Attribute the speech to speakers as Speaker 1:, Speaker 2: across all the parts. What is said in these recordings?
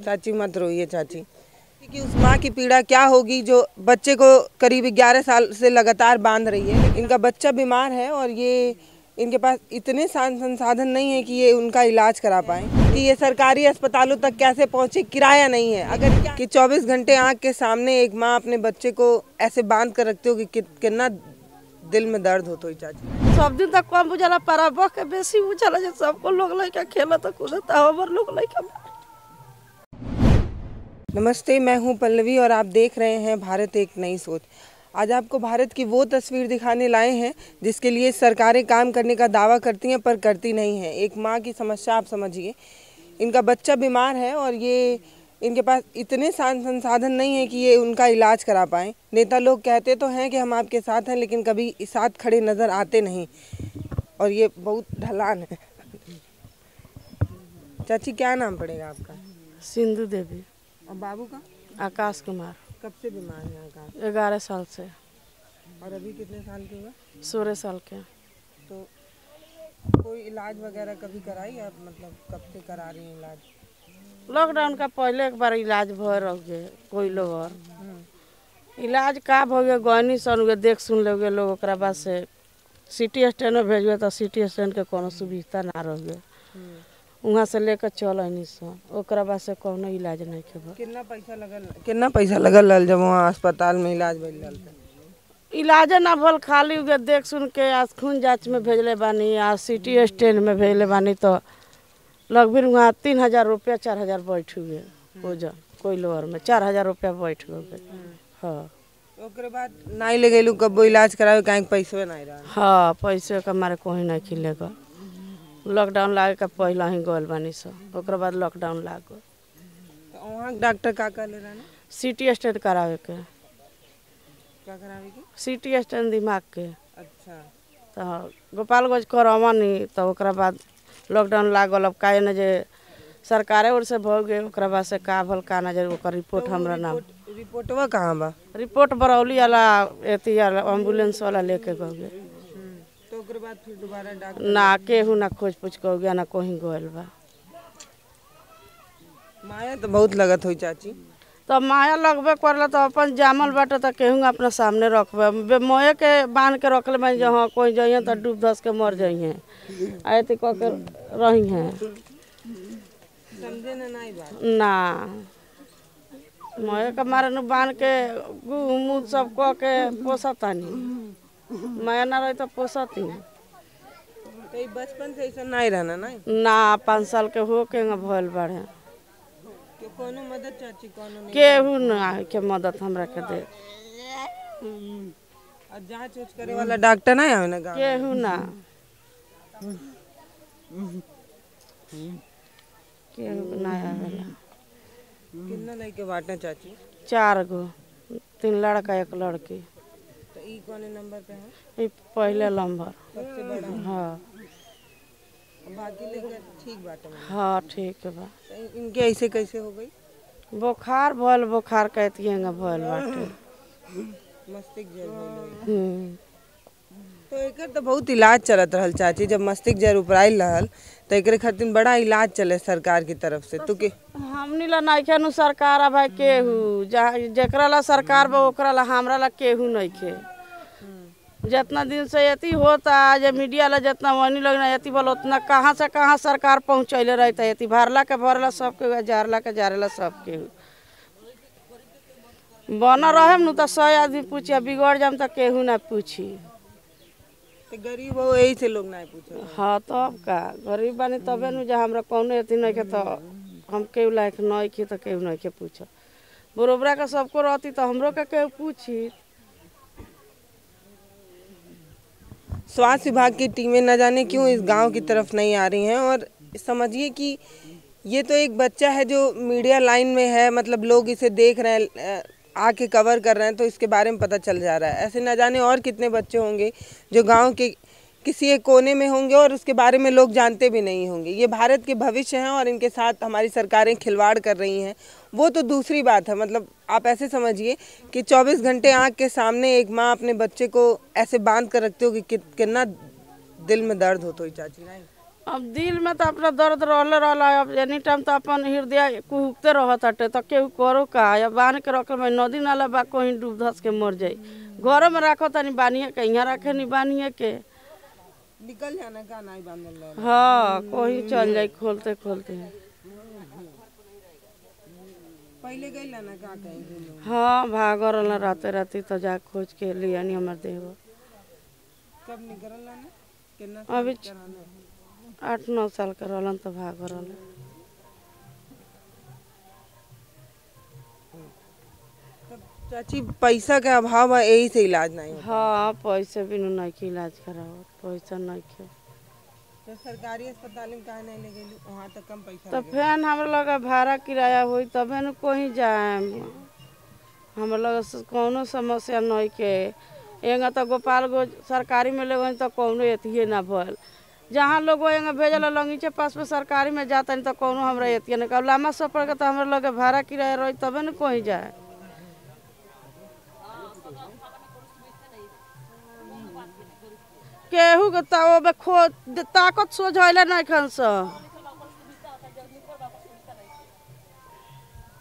Speaker 1: चाची मत रोइए चाची, कि उस माँ की पीड़ा क्या होगी जो बच्चे को करीब 11 साल से लगातार बांध रही है। इनका बच्चा बीमार है और ये इनके पास इतने संसाधन नहीं है कि ये उनका इलाज करा पाए, कि ये सरकारी अस्पतालों तक कैसे पहुँचे, किराया नहीं है। अगर कि 24 घंटे आँख के सामने एक माँ अपने बच्चे को ऐसे बांध कर रखते हो कि कितना दिल में दर्द हो। तो चाची
Speaker 2: सब दिन तक कम बुझाला, पराबह के बेसी बुझाला, जे सबको लोग लइका खेलत कूदत हमर लोग लइका।
Speaker 1: नमस्ते, मैं हूं पल्लवी और आप देख रहे हैं भारत एक नई सोच। आज आपको भारत की वो तस्वीर दिखाने लाए हैं जिसके लिए सरकारें काम करने का दावा करती हैं पर करती नहीं हैं। एक माँ की समस्या आप समझिए, इनका बच्चा बीमार है और ये इनके पास इतने संसाधन नहीं है कि ये उनका इलाज करा पाएँ। नेता लोग कहते तो हैं कि हम आपके साथ हैं, लेकिन कभी साथ खड़े नज़र आते नहीं और ये बहुत ढलान है। चाची क्या नाम पड़ेगा आपका?
Speaker 2: सिंधु देवी।
Speaker 1: और बाबू का?
Speaker 2: आकाश कुमार।
Speaker 1: कब से बीमार है आकाश?
Speaker 2: 11 साल से।
Speaker 1: और अभी कितने साल के हुए?
Speaker 2: 16 साल के।
Speaker 1: तो कोई इलाज वगैरह कभी कराई आप, मतलब कब से करा रही हैं इलाज?
Speaker 2: लॉकडाउन का पहले एक बार इलाज भर रह गए कोई लोग और इलाज का हो गया गहनी सन हुए देख सुन ले लोग, ओकरा बाद से सिटी स्टैंड में भेज तो सिटी स्टैंड के कोनो सुविधा ना रह गए, वहाँ से लेकर चल नहीं सन, ओकरा बाद से कोनो इलाज नहीं के।
Speaker 1: कितना पैसा लगल जब वहाँ अस्पताल में इलाज भइल रहल?
Speaker 2: इलाज ना भल, खाली उगे देख सुन के आज खून जांच में भेजले बानी, आज सिटी स्टैंड में भेजले बानी, तो लगभग वहाँ 3000 रुपया 4000 बैठ हुए ओजन कोई लोअर में 4000 रुपया बैठ गए। हाँ,
Speaker 1: ओकरे बाद नहीं ले गए कब इलाज करावे, कहीं पैसे नहीं रहा?
Speaker 2: हाँ, पैसे का मारे कोई नहीं खिलेगा। लॉकडाउन लागे का पहला ही गल बानी सब, ओकरा बाद लॉकडाउन लाग गए।
Speaker 1: तो वहाँ डॉक्टर का कहले रहा?
Speaker 2: सिटी स्टैंड करावे के।
Speaker 1: क्या करावे के?
Speaker 2: सिटी स्टैंड दिमाग के।
Speaker 1: अच्छा।
Speaker 2: तो गोपालगंज करवानी, तो ओकरा बाद लॉकडाउन लागल। अब काहे न जे सरकारे ओर से भग गए, ओकरा बाद से का भल का न जे ओकर रिपोर्ट हमरा नाम।
Speaker 1: रिपोर्टवा कहाँ बा?
Speaker 2: रिपोर्ट बरौली वाला एती एम्बुलेंस वाला लेके गए।
Speaker 1: तो ओकरे बाद फिर दोबारा डॉक्टर
Speaker 2: ना केहू ना खोज पूछ के गया, ना कहीं गइल बा।
Speaker 1: माया तो बहुत लगत हुई चाची।
Speaker 2: तो माया लगबे करला, तो अपन जामल बाटे तो केहू अपना सामने रखबे। मोए के बांध के रखले मैं, जहाँ कोई जाइए तो डूब धस के मर जाइए, ऐसे कह के रही हैं।
Speaker 1: समझे ना नहीं बात
Speaker 2: ना, मोए के मारे न बांध के मुँह सब कह के पोसतानी, माया ना रही तो पोसती।
Speaker 1: तो बचपन से ऐसा नहीं रहना
Speaker 2: ना 5 साल के हो के भइल बाड़े।
Speaker 1: कोनो मदद चाची कोनो नहीं?
Speaker 2: केहू ना के मदद हमरा के दे।
Speaker 1: और जांच उच करे वाला डॉक्टर नहीं आवे ना गाँव?
Speaker 2: केहू ना, केहू ना आवेला।
Speaker 1: कितना लड़के बांटे चाची?
Speaker 2: 4 गो, 3 लड़का 1 लड़की।
Speaker 1: तो ई कौन नंबर पे है?
Speaker 2: ये पहले नंबर
Speaker 1: सबसे बड़ा?
Speaker 2: हाँ।
Speaker 1: बाकी लेकर ठीक बात है?
Speaker 2: हाँ ठीक है बा।
Speaker 1: तो इनके ऐसे कैसे हो गई?
Speaker 2: बुखार भल, बुखार कहती है भल बाटे।
Speaker 1: मस्तिष्क जर भइल। तो एकर तो बहुत इलाज चलत रहल चाची, जब मस्तिष्क जर उपराइल रहल तो एकरे खातिर बड़ा इलाज चले सरकार की तरफ से। तो के
Speaker 2: हमनी ला नहीं खे सरकार आ भाई, केहू जेकरा ला सरकार बा ओकरा ला, हमरा ला केहू नहीं खे। जितना दिन से यति होता जे मीडिया ला जितना वनी लोग ना यति बोल, उतना कहाँ से कहाँ सरकार पहुँचैले रहता। यति भरला के भरला सबके, जारला के जारेला सबके। बना रहे न तो 100 आदमी पूछे, बिगड़ जाम तो केहू ना पूछी।
Speaker 1: तो गरीब हो यही से लोग नहीं पूछे।
Speaker 2: हाँ, तो अब का गरीब बानी तबे न जा हमरा कौनो यति नहीं के, तो हम केहू लायक नहीं खे तो केहू नहीं के पूछ। बरोबरा का सबको रहती तो हमरो के केहू पूछी।
Speaker 1: स्वास्थ्य विभाग की टीमें न जाने क्यों इस गांव की तरफ नहीं आ रही हैं। और समझिए कि ये तो एक बच्चा है जो मीडिया लाइन में है, मतलब लोग इसे देख रहे हैं, आके कवर कर रहे हैं, तो इसके बारे में पता चल जा रहा है। ऐसे न जाने और कितने बच्चे होंगे जो गांव के किसी एक कोने में होंगे और उसके बारे में लोग जानते भी नहीं होंगे। ये भारत के भविष्य हैं और इनके साथ हमारी सरकारें खिलवाड़ कर रही हैं, वो तो दूसरी बात है। मतलब आप ऐसे समझिए कि 24 घंटे आँख के सामने एक माँ अपने बच्चे को ऐसे बांध कर रखते हो कि कितना दिल में दर्द हो। तो चाची नहीं
Speaker 2: अब दिल में तो अपना दर्द रहले रहला। अब एनी टाइम तो अपन हृदय कुहकते रहत हटे तो केहू करो का। या बांध के रख में नदी नाला बा कहीं डूब धस के मर जाई। घर में राखो तनी बानिए के, यहाँ रखे नहीं बानिए के,
Speaker 1: निकल जाना का नहीं बांधल रहे।
Speaker 2: हाँ कहीं चल जाए खोलते खोलते।
Speaker 1: पहले गई ना का कहीं।
Speaker 2: हाँ भाग रहला राते राती तो जा खोज के लिया नहीं हमार देह।
Speaker 1: कब निकल ना कितना
Speaker 2: अभी 8-9 साल का रहलन तो भाग रहल।
Speaker 1: चाची पैसा के अभाव है यही से इलाज नहीं होता।
Speaker 2: हाँ पैसे भी नहीं के इलाज कराओ, पैसा नहीं के
Speaker 1: तो सरकारी अस्पताल में काहे नहीं ले गई वहाँ तक कम पैसा
Speaker 2: तो फिर हमरा लगा भाड़ा किराया हुई तबे न कहीं जाए। हमरा लगा कौनो समस्या नहीं के। एंगा तो गोपालगंज सरकारी में ले तो कौनो एतिये ना भल। जहाँ लोग एंगा भेजल लंगीचे पास में सरकारी में जाता नहीं तो कौनो हमरा एतिये ना। कब लामा सफर के तो हमरा लगे भाड़ा किराया रही तबे न कहीं जाए। केहू के ताकत सोझले नहीं खन सा।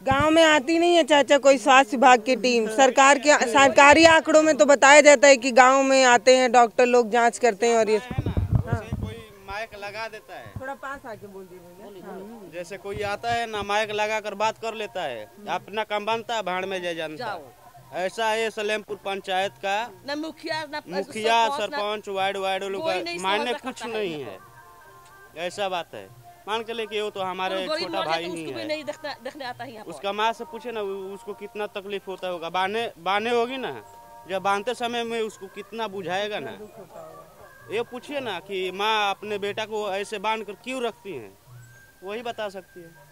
Speaker 1: गांव में आती नहीं है चाचा कोई स्वास्थ्य विभाग की टीम। सरकारी आंकड़ों में तो बताया जाता है कि गांव में आते हैं डॉक्टर लोग जांच करते हैं और ये
Speaker 3: कोई माइक लगा देता है।
Speaker 1: थोड़ा पास आके बोल दीजिए।
Speaker 3: जैसे कोई आता है ना माइक लगा कर बात कर लेता है, अपना काम बनता है, भाड़ में जानता है। ऐसा है सलेमपुर पंचायत का
Speaker 4: ना
Speaker 3: मुखिया सरपंच वार्ड लोग मानने कुछ नहीं है। ऐसा बात है। मान के लेके वो तो हमारे छोटा भाई ही है।
Speaker 4: नहीं देखने आता है।
Speaker 3: उसका माँ से पूछे ना उसको कितना तकलीफ होता होगा। बाने होगी ना, जब बांधते समय में उसको कितना बुझाएगा ना। ये पूछिए ना कि माँ अपने बेटा को ऐसे बांध कर क्यों रखती है, वही बता सकती है।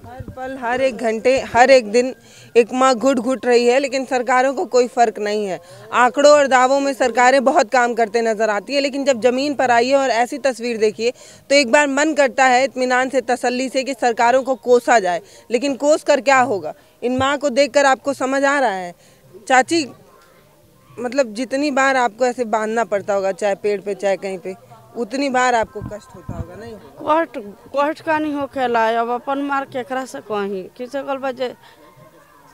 Speaker 1: हर पल हर एक घंटे हर एक दिन एक माँ घुट रही है, लेकिन सरकारों को कोई फर्क नहीं है। आंकड़ों और दावों में सरकारें बहुत काम करते नजर आती है, लेकिन जब जमीन पर आइए और ऐसी तस्वीर देखिए तो एक बार मन करता है इत्मीनान से तसल्ली से कि सरकारों को कोसा जाए। लेकिन कोस कर क्या होगा। इन माँ को देखकर आपको समझ आ रहा है चाची, मतलब जितनी बार आपको ऐसे बांधना पड़ता होगा चाहे पेड़ पे चाहे कहीं पे, उतनी बार आपको कष्ट होता होगा। नहीं
Speaker 2: कष्ट का नहीं हो खेला। अब अपन मार केकरा से कहीं किसे कल बजे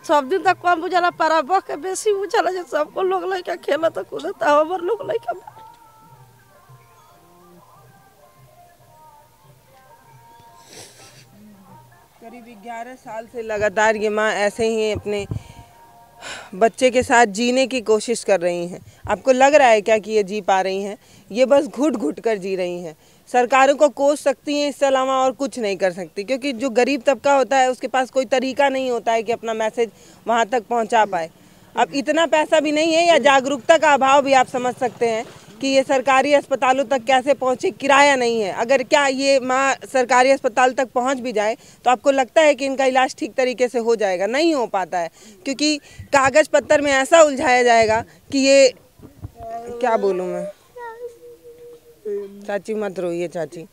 Speaker 2: सब दिन तक कम बुझला पारा बह के बेसी बुझला। जे सबको लोग लइका खेला तो कूदता हमर लोग लइका।
Speaker 1: करीब 11 साल से लगातार ये माँ ऐसे ही अपने बच्चे के साथ जीने की कोशिश कर रही हैं। आपको लग रहा है क्या कि ये जी पा रही हैं? ये बस घुट कर जी रही हैं। सरकारों को कोस सकती हैं, इससे अलावा और कुछ नहीं कर सकती, क्योंकि जो गरीब तबका होता है उसके पास कोई तरीका नहीं होता है कि अपना मैसेज वहाँ तक पहुँचा पाए। अब इतना पैसा भी नहीं है या जागरूकता का अभाव भी आप समझ सकते हैं कि ये सरकारी अस्पतालों तक कैसे पहुँचे। किराया नहीं है। अगर क्या ये माँ सरकारी अस्पताल तक पहुँच भी जाए तो आपको लगता है कि इनका इलाज ठीक तरीके से हो जाएगा? नहीं हो पाता है, क्योंकि कागज पत्तर में ऐसा उलझाया जाएगा कि ये क्या बोलूँ मैं। चाची मत रोइए चाची।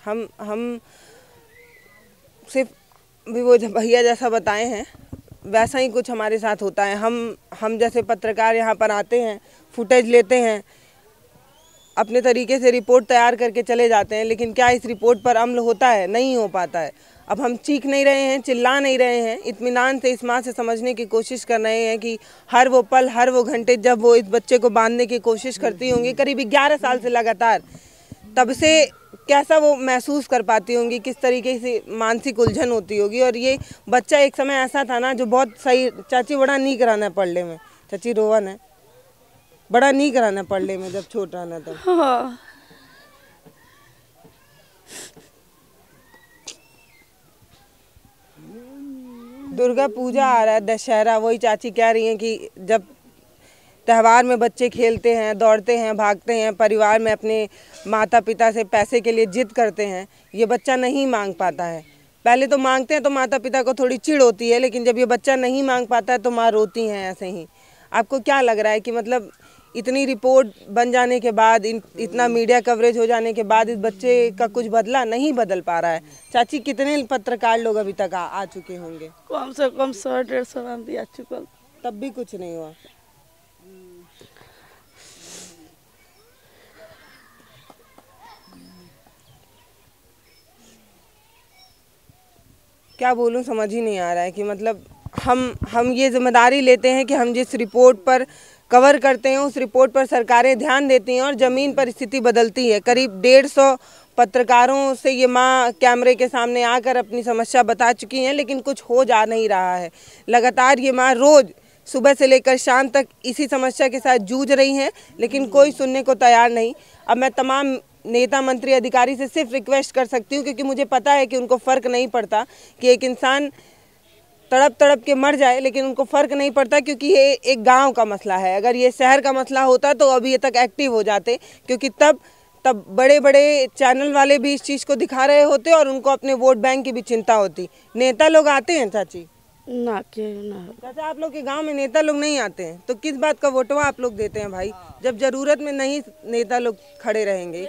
Speaker 1: हम सिर्फ भी वो भैया जैसा बताए हैं वैसा ही कुछ हमारे साथ होता है। हम जैसे पत्रकार यहाँ पर आते हैं, फुटेज लेते हैं, अपने तरीके से रिपोर्ट तैयार करके चले जाते हैं, लेकिन क्या इस रिपोर्ट पर अमल होता है? नहीं हो पाता है। अब हम चीख नहीं रहे हैं, चिल्ला नहीं रहे हैं, इत्मीनान से इस माँ से समझने की कोशिश कर रहे हैं कि हर वो पल हर वो घंटे जब वो इस बच्चे को बांधने की कोशिश करती होंगी करीब 11 साल से लगातार, तब से कैसा वो महसूस कर पाती होंगी, किस तरीके से मानसिक उलझन होती होगी। और ये बच्चा एक समय ऐसा था ना जो बहुत सही, चाची बड़ा नीक रहना पढ़ने में, चाची रोवन है, बड़ा नीक रहना पढ़ने में जब छोटा रहना तब।
Speaker 2: हाँ।
Speaker 1: दुर्गा पूजा आ रहा है, दशहरा, वही चाची कह रही हैं कि जब त्यौहार में बच्चे खेलते हैं, दौड़ते हैं, भागते हैं, परिवार में अपने माता पिता से पैसे के लिए जिद करते हैं, ये बच्चा नहीं मांग पाता है। पहले तो मांगते हैं तो माता पिता को थोड़ी चिढ़ होती है, लेकिन जब ये बच्चा नहीं मांग पाता है तो माँ रोती हैं ऐसे ही। आपको क्या लग रहा है कि मतलब इतनी रिपोर्ट बन जाने के बाद, इतना मीडिया कवरेज हो जाने के बाद इस बच्चे का कुछ बदला नहीं बदल पा रहा है? चाची कितने पत्रकार लोग अभी तक आ चुके होंगे?
Speaker 2: कम से कम 100-150 आदमी आ चुकल,
Speaker 1: तब भी कुछ नहीं हुआ। क्या बोलूं, समझ ही नहीं आ रहा है कि मतलब हम ये जिम्मेदारी लेते हैं कि हम जिस रिपोर्ट पर कवर करते हैं उस रिपोर्ट पर सरकारें ध्यान देती हैं और ज़मीन पर स्थिति बदलती है। करीब 150 पत्रकारों से ये माँ कैमरे के सामने आकर अपनी समस्या बता चुकी हैं, लेकिन कुछ हो जा नहीं रहा है। लगातार ये माँ रोज़ सुबह से लेकर शाम तक इसी समस्या के साथ जूझ रही हैं, लेकिन कोई सुनने को तैयार नहीं। अब मैं तमाम नेता मंत्री अधिकारी से सिर्फ रिक्वेस्ट कर सकती हूँ, क्योंकि मुझे पता है कि उनको फ़र्क नहीं पड़ता कि एक इंसान तड़प तड़प के मर जाए, लेकिन उनको फ़र्क नहीं पड़ता क्योंकि ये एक गांव का मसला है। अगर ये शहर का मसला होता तो अभी ये तक एक्टिव हो जाते, क्योंकि तब बड़े बड़े चैनल वाले भी इस चीज़ को दिखा रहे होते और उनको अपने वोट बैंक की भी चिंता होती। नेता लोग आते हैं चाची?
Speaker 2: ना क्यों ना।
Speaker 1: चाचा, आप लोग के गांव में नेता लोग नहीं आते हैं तो किस बात का वोटवा आप लोग देते हैं भाई? जब जरूरत में नहीं नेता लोग खड़े रहेंगे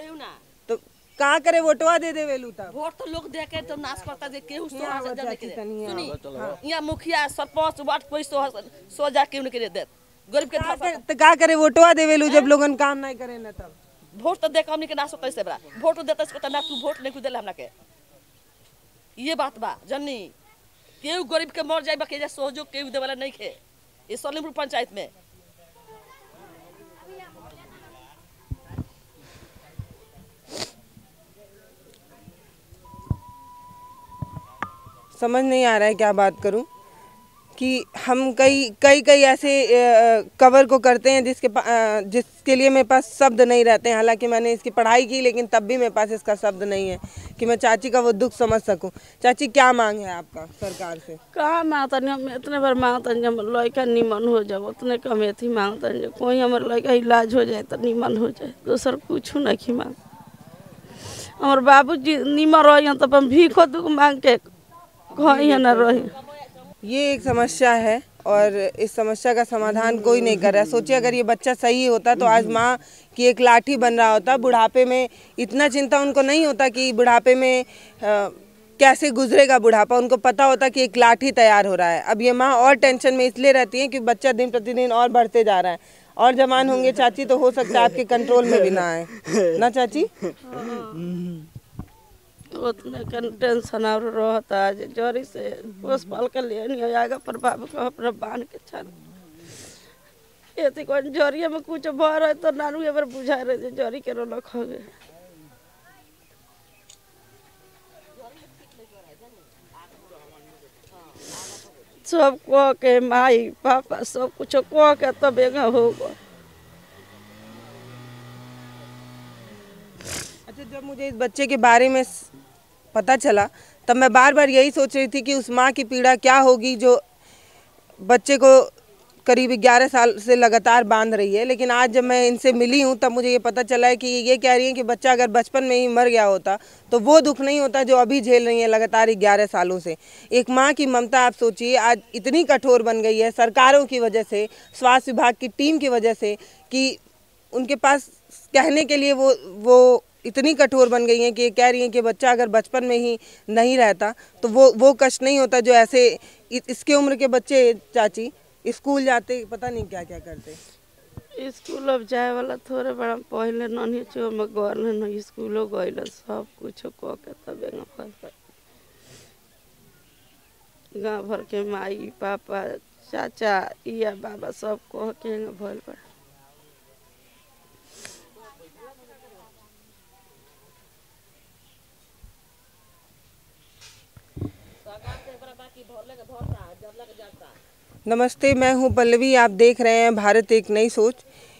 Speaker 1: तो का करे वोटवा दे दे वेलू तब?
Speaker 4: वोट तो लोग दे के तो नाश करता जे केहू सो जाने के सुनी यहाँ मुखिया सरपंच वार्ड कोई सो जा के उनके दे गरीब के
Speaker 1: तो का करे वोटवा दे वेलू जब लोगन काम नहीं करे ना तब?
Speaker 4: वोट तो दे के हमनी के नाश होता से बड़ा वोट देता इसको ना तू वोट नहीं खुद देला हमरा के ये बात बा जन्नी केहू गरीब के मर जाए बाकी सहयोग केहू दे वाला नहीं खे ये सलीमपुर पंचायत में।
Speaker 1: समझ नहीं आ रहा है क्या बात करूं कि हम कई ऐसे कवर को करते हैं जिसके लिए मेरे पास शब्द नहीं रहते हैं। हालांकि मैंने इसकी पढ़ाई की, लेकिन तब भी मेरे पास इसका शब्द नहीं है कि मैं चाची का वो दुख समझ सकूं। चाची, क्या मांग है आपका सरकार से?
Speaker 2: कहाँ मांगता नहीं, हम इतने बार मांगता नहीं हम लड़का निमन हो जाए, उतने कम अथी मांगता नहीं कोई हमारे लड़का इलाज हो जाए तो निमन हो जाए, दूसर कुछ नहीं मांग। हमारे बाबूजी निमन रही तो हम भीखो दुख मांग के कहीं न रही।
Speaker 1: ये एक समस्या है और इस समस्या का समाधान कोई नहीं कर रहा है। सोचिए अगर ये बच्चा सही होता तो आज माँ की एक लाठी बन रहा होता। बुढ़ापे में इतना चिंता उनको नहीं होता कि बुढ़ापे में कैसे गुजरेगा बुढ़ापा, उनको पता होता कि एक लाठी तैयार हो रहा है। अब ये माँ और टेंशन में इसलिए रहती है कि बच्चा दिन प्रतिदिन और बढ़ते जा रहा है। और जवान होंगे चाची तो हो सकता है आपके कंट्रोल में भी ना आए ना चाची?
Speaker 2: उतने का टेंशन और रहता है जोरी से पोस पाल के लिए नहीं आएगा पर बाबू को अपना बांध के चल ये कोई जोरिया में कुछ भर है तो नानू एक बार बुझा रहे जोरी के रोल खो गए सब कह के माई पापा सब कुछ कह के तब एक होगा।
Speaker 1: अच्छा, जब मुझे इस बच्चे के बारे में पता चला तब मैं बार बार यही सोच रही थी कि उस माँ की पीड़ा क्या होगी जो बच्चे को करीब 11 साल से लगातार बांध रही है। लेकिन आज जब मैं इनसे मिली हूँ तब मुझे ये पता चला है कि ये कह रही है कि बच्चा अगर बचपन में ही मर गया होता तो वो दुख नहीं होता जो अभी झेल रही है लगातार 11 सालों से। एक माँ की ममता आप सोचिए आज इतनी कठोर बन गई है सरकारों की वजह से, स्वास्थ्य विभाग की टीम की वजह से, कि उनके पास कहने के लिए वो इतनी कठोर बन गई हैं कि ये कह रही हैं कि बच्चा अगर बचपन में ही नहीं रहता तो वो कष्ट नहीं होता जो ऐसे इसके उम्र के बच्चे चाची स्कूल जाते पता नहीं क्या क्या करते।
Speaker 2: स्कूल अब जाए वाला थोड़े बड़ा पहले नहीं छो में गए स्कूलों गए सब कुछ कह के तब गाँव भर के माई पापा चाचा या बाबा सब कह के भल पड़ा।
Speaker 1: नमस्ते, मैं हूं पल्लवी, आप देख रहे हैं भारत एक नई सोच।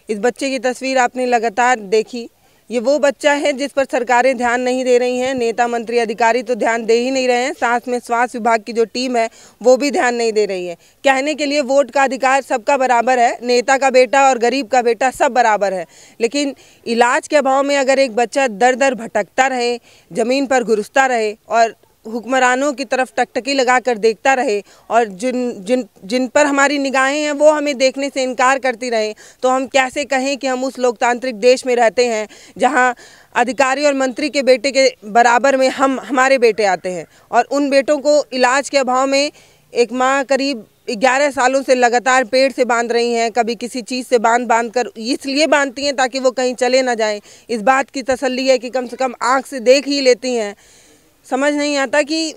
Speaker 1: इस बच्चे की तस्वीर आपने लगातार देखी। ये वो बच्चा है जिस पर सरकारें ध्यान नहीं दे रही हैं, नेता मंत्री अधिकारी तो ध्यान दे ही नहीं रहे हैं, साथ में स्वास्थ्य विभाग की जो टीम है वो भी ध्यान नहीं दे रही है। कहने के लिए वोट का अधिकार सबका बराबर है, नेता का बेटा और गरीब का बेटा सब बराबर है, लेकिन इलाज के अभाव में अगर एक बच्चा दर दर भटकता रहे, ज़मीन पर घुसता रहे और हुक्मरानों की तरफ टकटकी लगाकर देखता रहे और जिन पर हमारी निगाहें हैं वो हमें देखने से इनकार करती रहे, तो हम कैसे कहें कि हम उस लोकतांत्रिक देश में रहते हैं जहां अधिकारी और मंत्री के बेटे के बराबर में हमारे बेटे आते हैं। और उन बेटों को इलाज के अभाव में एक माँ करीब 11 सालों से लगातार पेड़ से बांध रही हैं, कभी किसी चीज़ से बांध कर इसलिए बांधती हैं ताकि वो कहीं चले ना जाएं। इस बात की तसल्ली है कि कम से कम आँख से देख ही लेती हैं। समझ नहीं आता कि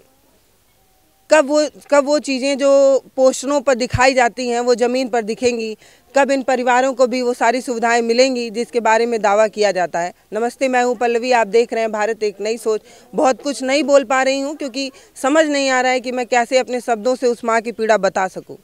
Speaker 1: कब वो चीज़ें जो पोस्टरों पर दिखाई जाती हैं वो ज़मीन पर दिखेंगी, कब इन परिवारों को भी वो सारी सुविधाएं मिलेंगी जिसके बारे में दावा किया जाता है। नमस्ते, मैं हूं पल्लवी, आप देख रहे हैं भारत एक नई सोच। बहुत कुछ नहीं बोल पा रही हूं क्योंकि समझ नहीं आ रहा है कि मैं कैसे अपने शब्दों से उस माँ की पीड़ा बता सकूं।